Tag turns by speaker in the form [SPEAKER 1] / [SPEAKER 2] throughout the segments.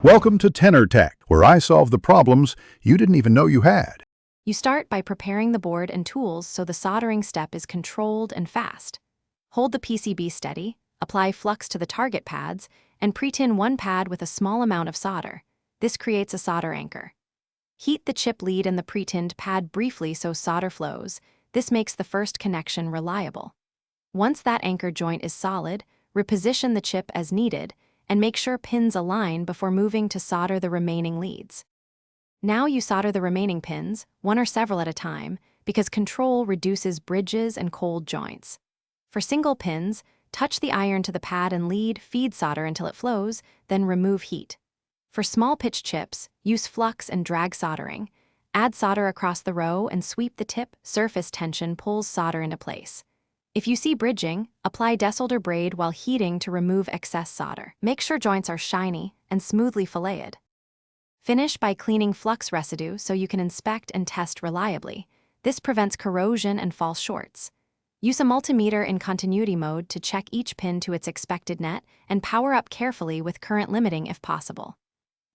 [SPEAKER 1] Welcome to Tenor Tech, where I solve the problems you didn't even know you had.
[SPEAKER 2] You start by preparing the board and tools so the soldering step is controlled and fast. Hold the PCB steady, apply flux to the target pads, and pre-tin one pad with a small amount of solder. This creates a solder anchor. Heat the chip lead and the pre-tinned pad briefly so solder flows. This makes the first connection reliable. Once that anchor joint is solid, reposition the chip as needed, and make sure pins align before moving to solder the remaining leads. Now you solder the remaining pins, one or several at a time, because control reduces bridges and cold joints. For single pins, touch the iron to the pad and lead, feed solder until it flows, then remove heat. For small pitch chips, use flux and drag soldering. Add solder across the row and sweep the tip. Surface tension pulls solder into place. If you see bridging, apply desolder braid while heating to remove excess solder. Make sure joints are shiny and smoothly filleted. Finish by cleaning flux residue so you can inspect and test reliably. This prevents corrosion and false shorts. Use a multimeter in continuity mode to check each pin to its expected net and power up carefully with current limiting if possible.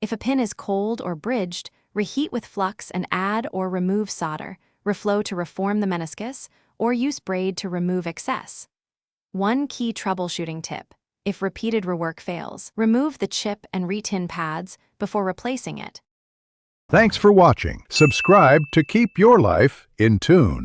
[SPEAKER 2] If a pin is cold or bridged, reheat with flux and add or remove solder, reflow to reform the meniscus, or use braid to remove excess. One key troubleshooting tip: if repeated rework fails, remove the chip and re-tin pads before replacing it.
[SPEAKER 1] Thanks for watching. Subscribe to keep your life in tune.